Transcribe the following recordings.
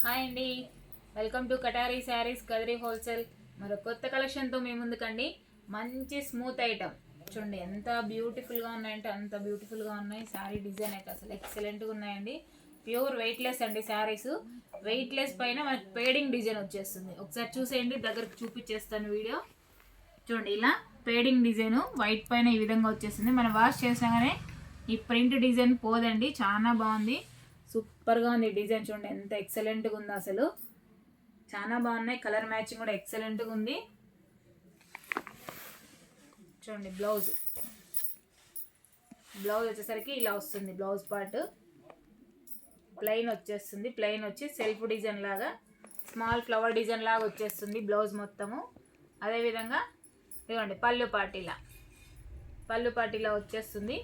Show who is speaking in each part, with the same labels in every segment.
Speaker 1: Hi అండి, welcome to కటారీ saris Kadiri wholesale. మరో కొత్త కలెక్షన్తో మీ ముందుకండి. మంచి స్మూత్ ఐటమ్ చూడండి, ఎంత బ్యూటిఫుల్గా ఉన్నాయంటే అంత బ్యూటిఫుల్గా ఉన్నాయి. శారీ డిజైన్ అయితే అసలు ఎక్సలెంట్గా ఉన్నాయండి. ప్యూర్ వెయిట్లెస్ అండి శారీస్. వెయిట్లెస్ పైన మనకి పేడింగ్ డిజైన్ వచ్చేస్తుంది. ఒకసారి చూసేయండి, దగ్గరకు చూపించేస్తాను వీడియో. చూడండి, ఇలా పేడింగ్ డిజైన్ వైట్ పైన ఈ విధంగా వచ్చేస్తుంది. మనం వాష్ చేసినాగానే ఈ ప్రింట్ డిజైన్ పోదండి, చాలా బాగుంది. సూపర్గా ఉంది డిజైన్. చూడండి ఎంత ఎక్సలెంట్గా ఉందో, అసలు చాలా బాగున్నాయి. కలర్ మ్యాచింగ్ కూడా ఎక్సలెంట్గా ఉంది. చూడండి, బ్లౌజ్ వచ్చేసరికి ఇలా వస్తుంది. బ్లౌజ్ పార్ట్ ప్లెయిన్ వచ్చేస్తుంది. ప్లెయిన్ వచ్చి సెల్ఫ్ డిజైన్ లాగా స్మాల్ ఫ్లవర్ డిజైన్ లాగా వచ్చేస్తుంది బ్లౌజ్ మొత్తము. అదేవిధంగా ఇవ్వండి పళ్ళు పార్టీలా వచ్చేస్తుంది.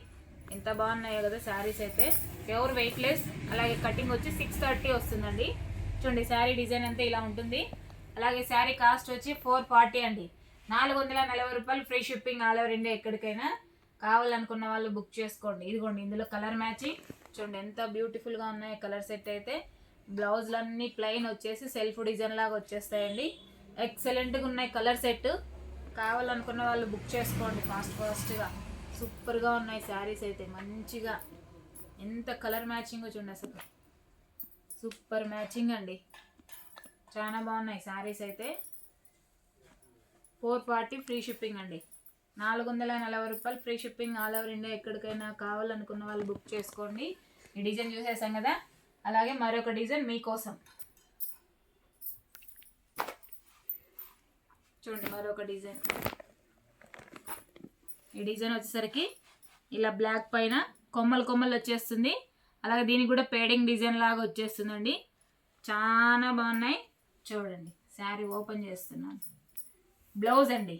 Speaker 1: ఎంత బాగున్నాయో కదా శారీస్ అయితే. Pure weightless. అలాగే కటింగ్ వచ్చి 630 వస్తుందండి. చూడండి, శారీ డిజైన్ అంతా ఇలా ఉంటుంది. అలాగే శారీ కాస్ట్ వచ్చి 440 అండి. 440 రూపాయలు. Free shipping all over India. ఎక్కడికైనా కావాలనుకున్న వాళ్ళు బుక్ చేసుకోండి. ఇదిగోండి, ఇందులో కలర్ మ్యాచింగ్ చూడండి ఎంత బ్యూటిఫుల్గా ఉన్నాయి కలర్ సెట్ అయితే. బ్లౌజ్లన్నీ ప్లెయిన్ వచ్చేసి సెల్ఫ్ డిజైన్ లాగా వచ్చేస్తాయండి. ఎక్సలెంట్గా ఉన్నాయి కలర్ సెట్. కావాలనుకున్న వాళ్ళు బుక్ చేసుకోండి ఫాస్ట్గా. సూపర్గా ఉన్నాయి శారీస్ అయితే. మంచిగా ఎంత కలర్ మ్యాచింగ్ చూడండి, అసలు సూపర్ మ్యాచింగ్ అండి. చాలా బాగున్నాయి శారీస్ అయితే. 440 ఫ్రీ షిప్పింగ్ అండి. 440 రూపాయలు free shipping all over India. ఎక్కడికైనా కావాలనుకున్న వాళ్ళు బుక్ చేసుకోండి. ఈ డిజైన్ చూసేసాం కదా. అలాగే మరొక డిజైన్ మీకోసం చూడండి. మరొక డిజైన్. ఈ డిజైన్ వచ్చేసరికి ఇలా బ్లాక్ పైన కొమ్మలు వచ్చేస్తుంది. అలాగే దీనికి కూడా పేడింగ్ డిజైన్ లాగా వచ్చేస్తుందండి. చాలా బాగున్నాయి. చూడండి, శారీ ఓపెన్ చేస్తున్నాను. బ్లౌజ్ అండి.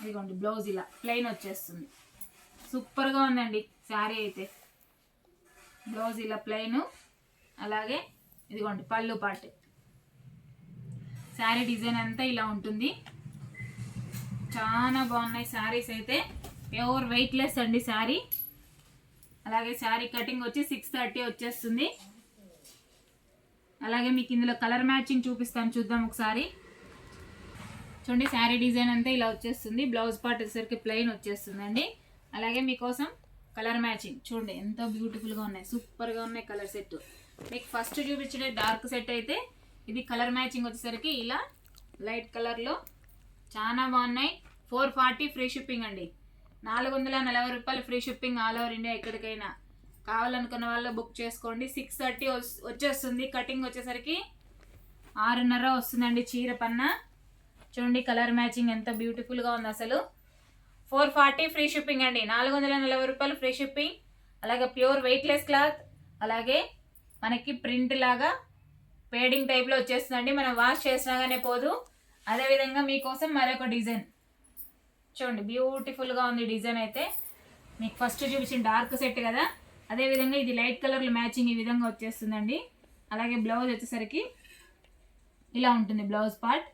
Speaker 1: ఇదిగోండి, బ్లౌజ్ ఇలా ప్లెయిన్ వచ్చేస్తుంది. సూపర్గా ఉందండి శారీ అయితే. బ్లౌజ్ ఇలా ప్లెయిన్. అలాగే ఇదిగోండి పళ్ళు పార్ట్. శారీ డిజైన్ అంతా ఇలా ఉంటుంది. చాలా బాగున్నాయి శారీస్ అయితే. ప్యూర్ వెయిట్లెస్ అండి శారీ. అలాగే శారీ కటింగ్ వచ్చి 630 వచ్చేస్తుంది. అలాగే మీకు ఇందులో కలర్ మ్యాచింగ్ చూపిస్తాను, చూద్దాం ఒకసారి. చూడండి, శారీ డిజైన్ అంతా ఇలా వచ్చేస్తుంది. బ్లౌజ్ పార్ట్ వచ్చేసరికి ప్లెయిన్ వచ్చేస్తుందండి. అలాగే మీకోసం కలర్ మ్యాచింగ్ చూడండి ఎంత బ్యూటిఫుల్గా ఉన్నాయి. సూపర్గా ఉన్నాయి కలర్ సెట్. మీకు ఫస్ట్ చూపించే డార్క్ సెట్ అయితే ఇది కలర్ మ్యాచింగ్ వచ్చేసరికి ఇలా లైట్ కలర్లో చాలా బాగున్నాయి. 440 ఫ్రీ షిప్పింగ్ అండి. 440 రూపాయలు free shipping all over India. ఎక్కడికైనా కావాలనుకున్న వాళ్ళు బుక్ చేసుకోండి. 630 వచ్చేస్తుంది. కటింగ్ వచ్చేసరికి 6:30 వస్తుందండి చీర పన్న. చూడండి కలర్ మ్యాచింగ్ ఎంత బ్యూటిఫుల్గా ఉంది అసలు. 440 ఫ్రీ షిప్పింగ్ అండి. 440 రూపాయలు ఫ్రీ షిప్పింగ్. అలాగే ప్యూర్ వెయిట్లెస్ క్లాత్. అలాగే మనకి ప్రింట్ లాగా పేడింగ్ టైప్లో వచ్చేస్తుందండి. మనం వాష్ చేసినాగానే పోదు. అదేవిధంగా మీకోసం మరొక డిజైన్ చూడండి, బ్యూటిఫుల్గా ఉంది డిజైన్ అయితే. మీకు ఫస్ట్ చూపించిన డార్క్ సెట్ కదా, అదేవిధంగా ఇది లైట్ కలర్లో మ్యాచింగ్ ఈ విధంగా వచ్చేస్తుందండి. అలాగే బ్లౌజ్ వచ్చేసరికి ఇలా ఉంటుంది. బ్లౌజ్ పార్ట్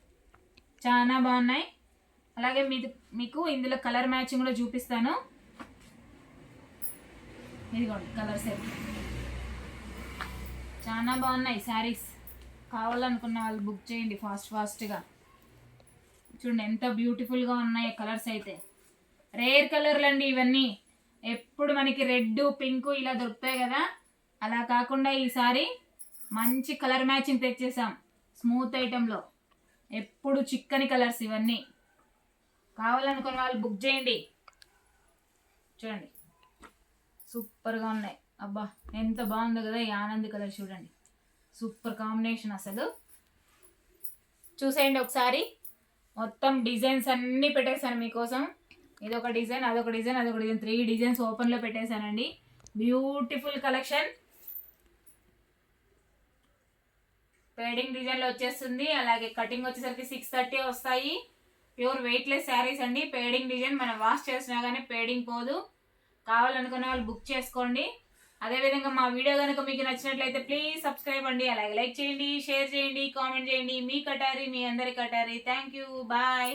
Speaker 1: చాలా బాగున్నాయి. అలాగే మీకు ఇందులో కలర్ మ్యాచింగ్ కూడా చూపిస్తాను. ఇదిగోండి కలర్ సెట్. చాలా బాగున్నాయి శారీస్. కావాలనుకున్న వాళ్ళు బుక్ చేయండి ఫాస్ట్గా. చూడండి ఎంత బ్యూటిఫుల్గా ఉన్నాయి కలర్స్ అయితే. రేర్ కలర్లు అండి ఇవన్నీ. ఎప్పుడు మనకి రెడ్ పింక్ ఇలా దొరుకుతాయి కదా, అలా కాకుండా ఈసారి మంచి కలర్ మ్యాచింగ్ తెచ్చేసాం స్మూత్ ఐటెంలో. ఎప్పుడు చిక్కని కలర్స్ ఇవన్నీ. కావాలనుకున్న వాళ్ళు బుక్ చేయండి. చూడండి సూపర్గా ఉన్నాయి. అబ్బా ఎంత బాగుందో కదా ఈ ఆనంద్ కలర్. చూడండి సూపర్ కాంబినేషన్ అసలు. చూసేయండి ఒకసారి. మొత్తం డిజైన్స్ అన్నీ పెట్టేశాను మీకోసం. ఇదొక డిజైన్, అదొక డిజైన్, 3 డిజైన్స్ ఓపెన్లో పెట్టేశానండి. Beautiful collection. పేడింగ్ డిజైన్లో వచ్చేస్తుంది. అలాగే కటింగ్ వచ్చేసరికి 630 వస్తాయి. ప్యూర్ వెయిట్లెస్ శారీస్ అండి. పేడింగ్ డిజైన్ మనం వాష్ చేసినా కానీ పేడింగ్ పోదు. కావాలనుకున్న వాళ్ళు బుక్ చేసుకోండి. అదేవిధంగా మా వీడియో కనుక మీకు నచ్చినట్లయితే ప్లీజ్ సబ్స్క్రైబ్ అండి. అలాగే లైక్ చేయండి, షేర్ చేయండి, కామెంట్ చేయండి. మీ కటారీ, మీ అందరి కటారీ. Thank you, bye.